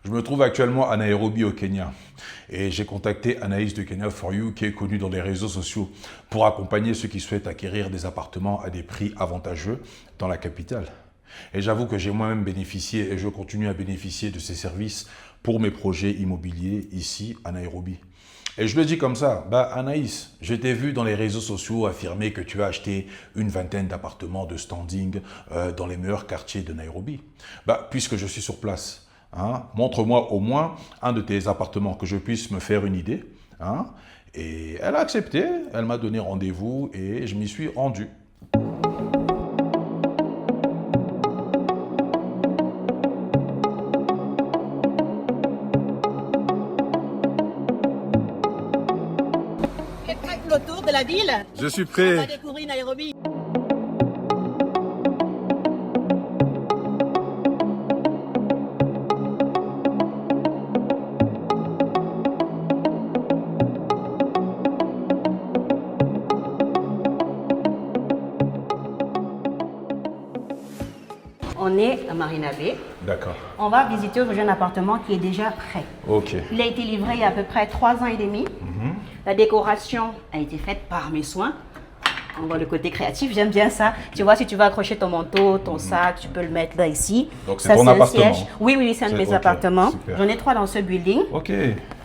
Je me trouve actuellement à Nairobi au Kenya et j'ai contacté Anaïs de Kenya for You qui est connue dans les réseaux sociaux pour accompagner ceux qui souhaitent acquérir des appartements à des prix avantageux dans la capitale. Et j'avoue que j'ai moi-même bénéficié et je continue à bénéficier de ces services pour mes projets immobiliers ici à Nairobi. Et je le dis comme ça, Anaïs, je t'ai vu dans les réseaux sociaux affirmer que tu as acheté une vingtaine d'appartements de standing dans les meilleurs quartiers de Nairobi. Puisque je suis sur place, hein, montre-moi au moins un de tes appartements que je puisse me faire une idée. Hein. Et elle a accepté, elle m'a donné rendez-vous et je m'y suis rendu. Le tour de la ville. Je suis On va prêt. découvrir Nairobi. On est à Marina Bay. D'accord. On va visiter aujourd'hui un appartement qui est déjà prêt. Ok. Il a été livré il y a à peu près 3 ans et demi. La décoration a été faite par mes soins. On voit le côté créatif, j'aime bien ça. Tu vois, si tu veux accrocher ton manteau, ton sac, tu peux le mettre là, ici. Donc c'est Ça, ton un appartement? siège. Oui, oui, c'est un de mes Ok, appartements. super. J'en ai 3 dans ce building. Ok.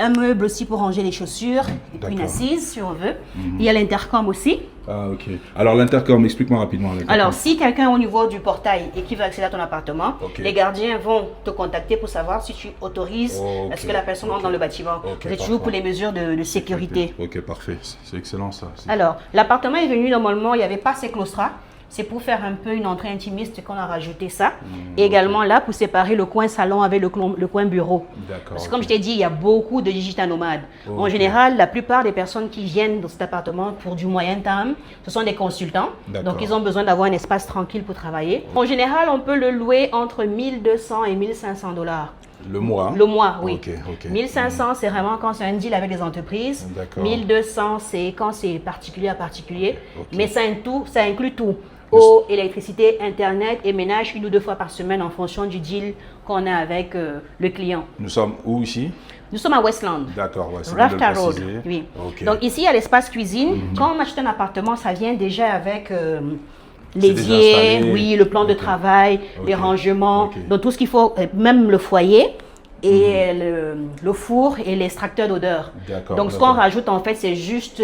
Un meuble aussi pour ranger les chaussures. Et puis une D'accord. assise, si on veut. Il y a l'intercom aussi. Ah, ok. Alors l'intercom, explique-moi rapidement. Alors, si quelqu'un est au niveau du portail et qui veut accéder à ton appartement, Ok. les gardiens vont te contacter pour savoir si tu autorises Ok. à ce que la personne rentre Ok. dans le bâtiment. Ok, C'est toujours pour parfait. les mesures de sécurité. Ok, parfait. C'est excellent ça. Alors, l'appartement est venu normalement, il n'y avait pas ces claustras. C'est pour faire un peu une entrée intimiste qu'on a rajouté ça. Et également là, pour séparer le coin salon avec le coin bureau. D'accord. Parce que comme je t'ai dit, il y a beaucoup de digital nomades. En Ok. général, la plupart des personnes qui viennent dans cet appartement pour du moyen terme, ce sont des consultants. D'accord. Donc, ils ont besoin d'avoir un espace tranquille pour travailler. En général, on peut le louer entre 1200 et 1500 dollars. Le mois. Hein? Le mois, oui. Ok, ok. 1500, c'est vraiment quand c'est un deal avec des entreprises. D'accord. 1200, c'est quand c'est particulier à particulier. Ok. Mais ça inclut tout. Eau, électricité, internet et ménage 1 ou 2 fois par semaine en fonction du deal qu'on a avec le client. Nous sommes où ici? Nous sommes à Westland. D'accord, ouais, c'est bien de le Rafter Road. préciser. Oui. Ok. Donc ici, il y a l'espace cuisine. Quand on achète un appartement, ça vient déjà avec déjà l'évier, installé. oui, le plan de Ok. travail, les Ok. rangements, Ok. donc tout ce qu'il faut, même le foyer. Et le four et l'extracteur d'odeur. D'accord, Donc ce d'accord. qu'on rajoute en fait, c'est juste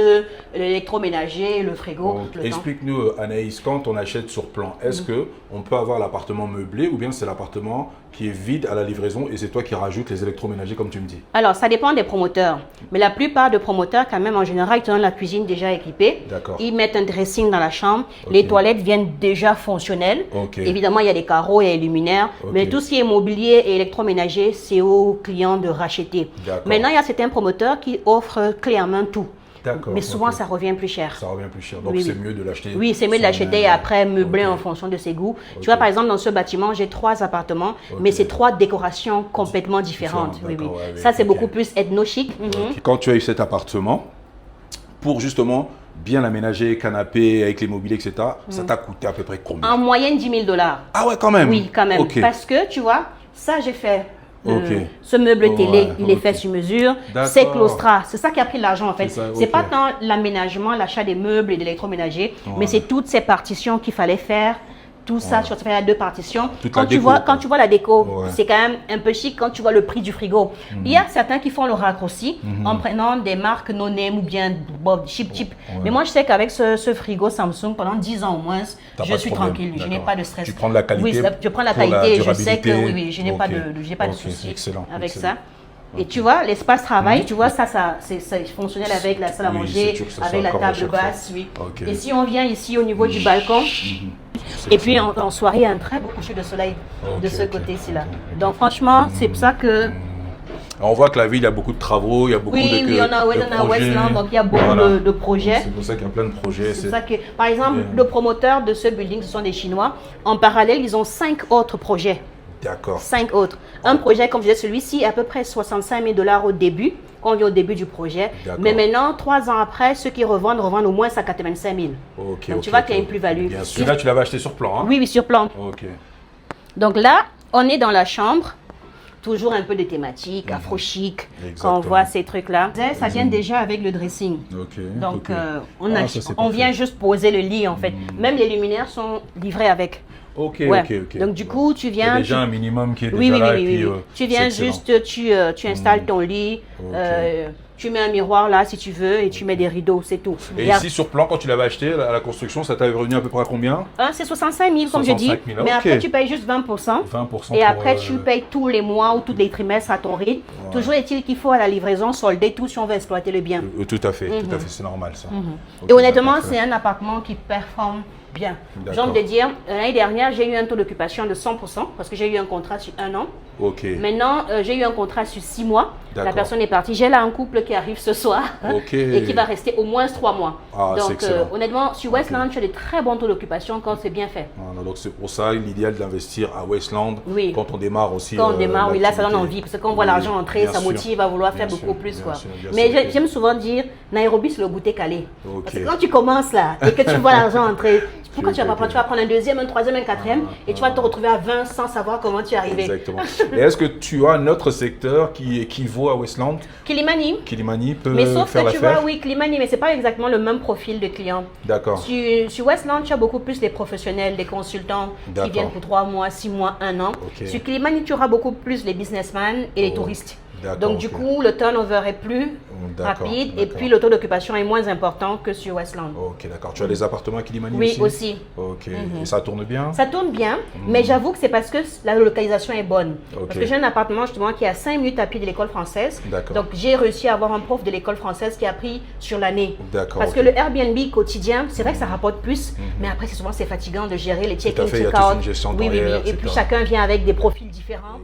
l'électroménager, le frigo. Ok. le temps. Explique-nous, Anaïs, quand on achète sur plan, est-ce que on peut avoir l'appartement meublé ou bien c'est l'appartement qui est vide à la livraison et c'est toi qui rajoutes les électroménagers comme tu me dis? Alors ça dépend des promoteurs. Mais la plupart des promoteurs, quand même, en général, ils te donnent la cuisine déjà équipée. D'accord. Ils mettent un dressing dans la chambre. Ok. Les toilettes viennent déjà fonctionnelles. Ok. Évidemment, il y a des carreaux, il y a des luminaires. Ok. Mais tout ce qui est mobilier et électroménager, c'est aux clients de racheter. D'accord. Maintenant, il y a certains promoteurs qui offrent clé en main tout. D'accord. Mais souvent, ok. ça revient plus cher. Ça revient plus cher. Donc Oui, c'est oui. mieux de l'acheter. Oui, c'est mieux de l'acheter et soi-même. après meubler Ok. en fonction de ses goûts. Ok. Tu vois, par exemple, dans ce bâtiment, j'ai 3 appartements, mais c'est 3 décorations complètement différentes. Différentes, Oui, oui. d'accord, ouais, Ça, c'est ok. beaucoup plus ethno-chic. Ok. Quand tu as eu cet appartement, pour justement bien l'aménager, canapé, avec les mobiliers, etc., ça t'a coûté à peu près combien? En moyenne, 10 000 dollars. Ah ouais, quand même. Oui, quand même. Ok. Parce que, tu vois, ça, j'ai fait. Ok. Ce meuble Oh, télé, ouais, il est ok. fait sur mesure. D'accord. C'est claustras. C'est ça qui a pris l'argent, en fait. C'est ça, C'est ok. pas tant l'aménagement, l'achat des meubles et de l'électroménager, Ouais. mais c'est toutes ces partitions qu'il fallait faire. Tout ça, tu vas faire 2 partitions. Toute Quand la tu déco, vois, quoi. quand tu vois la déco, Ouais. c'est quand même un peu chic quand tu vois le prix du frigo. Il y a certains qui font le raccourci en prenant des marques no-name ou bien bon, cheap. Ouais. Mais moi, je sais qu'avec ce frigo Samsung, pendant 10 ans au moins, T'as je pas de suis problème, tranquille. Je n'ai d'accord. pas de stress. Tu prends de la qualité Oui, je prends la pour la qualité. Je sais que durabilité. oui, je n'ai Ok. pas de Ok, souci excellent, avec excellent. ça. Et tu vois, l'espace travail, tu vois, c'est fonctionnel avec la salle à Oui, manger, c'est sûr que ça avec soit la comme à table chaque fois. basse, oui. Ok. Et si on vient ici au niveau du balcon, C'est et puis excellent. en soirée, il y a un très beau coucher de soleil de Ok, ce ok, côté-ci là. ok. Donc franchement, c'est pour ça que On voit que la ville, il y a beaucoup de travaux, il y a beaucoup oui, de oui, on a projets. Westland, donc il y a beaucoup Voilà. de projets. C'est pour ça qu'il y a plein de projets. C'est ça que, par exemple, Bien. le promoteur de ce building, ce sont des Chinois. En parallèle, ils ont 5 autres projets. D'accord. 5 autres. Un projet, comme je disais, celui-ci, à peu près 65 000 dollars au début, quand on vient au début du projet. D'accord. Mais maintenant, 3 ans après, ceux qui revendent au moins à 85 000. Ok, Donc ok, tu vois ok. qu'il y a une plus-value. Bien sûr. Là, tu l'avais acheté sur plan. Hein? Oui, oui, sur plan. Ok. Donc là, on est dans la chambre. toujours un peu de thématique, afro-chic, quand on Exactement. voit ces trucs-là. Ça vient déjà avec le dressing. Ok. Donc, ok. on, Ah, ça, c'est on parfait. vient juste poser le lit, en fait. Même les luminaires sont livrés avec. Ok, Ouais. ok, ok. Donc, du coup, tu Il y a viens... déjà tu- un minimum qui est Oui, déjà oui, là. oui, et oui, puis, oui. Tu viens c'est excellent. juste, tu installes ton lit, Ok. tu mets un miroir là si tu veux et tu mets des rideaux, c'est tout. Et Et ici, sur plan, quand tu l'avais acheté, à la construction, ça t'avait revenu à peu près à combien? c'est 65 000 comme je dis, 65 000, mais ok. après tu payes juste 20%. 20% Et pour, après tu payes tous les mois ou tous les trimestres à ton rythme. Toujours est-il qu'il faut à la livraison solder tout si on veut exploiter le bien. Tout à fait, c'est normal ça. Ok, Et honnêtement, parfait. c'est un appartement qui performe bien. J'ai D'accord. envie de dire, l'année dernière, j'ai eu un taux d'occupation de 100% parce que j'ai eu un contrat sur 1 an. Ok. Maintenant, j'ai eu un contrat sur 6 mois. La D'accord. personne est partie. J'ai là un couple qui arrive ce soir Ok. et qui va rester au moins 3 mois. Ah, c'est Donc, excellent. honnêtement, sur Westland, tu as de très bons taux d'occupation quand c'est bien fait. Voilà, donc c'est pour ça l'idéal d'investir à Westland Oui. quand on démarre aussi. Quand on démarre, oui, là, ça donne l'activité. envie. Parce que quand on voit Oui, l'argent entrer, bien ça sûr. motive à vouloir faire Bien beaucoup sûr, plus. bien Quoi. sûr, bien Mais sûr, ok. j'aime souvent dire, Nairobi, c'est le goûter calé. Ok. Parce que quand tu commences là et que tu vois l'argent entrer, pourquoi tu vas pas ok. prendre? Tu vas prendre un deuxième, un troisième, un quatrième et tu vas te retrouver à 20 sans savoir comment tu es arrivé. Exactement. Et est-ce que tu as un autre secteur qui équivaut à Westland? Kilimani. Kilimani peut Mais sauf faire que tu l'affaire? vois, oui, Kilimani, mais c'est pas exactement le même profil de client. D'accord. Sur Westland, tu as beaucoup plus les professionnels, les consultants qui D'accord. viennent pour 3 mois, 6 mois, 1 an. Ok. Sur Kilimani, tu auras beaucoup plus les businessmen et les Oh, touristes. d'accord, Donc du ok. coup, le turnover est plus D'accord, rapide et d'accord. puis le taux d'occupation est moins important que sur Westland. Ok, d'accord. Tu as des appartements à Kilimani Oui, aussi? aussi. Ok. Et ça tourne bien? Ça tourne bien, mais j'avoue que c'est parce que la localisation est bonne. Ok. Parce que j'ai un appartement justement qui est à 5 minutes à pied de l'école française. D'accord. Donc j'ai réussi à avoir un prof de l'école française qui a pris sur l'année. D'accord, Parce ok. que le Airbnb quotidien, c'est vrai que ça rapporte plus, mais après c'est souvent c'est fatigant de gérer les check-in, fait, il y a check-out. toute une gestion Oui, oui, oui. derrière, Et puis etc. chacun vient avec des profils différents.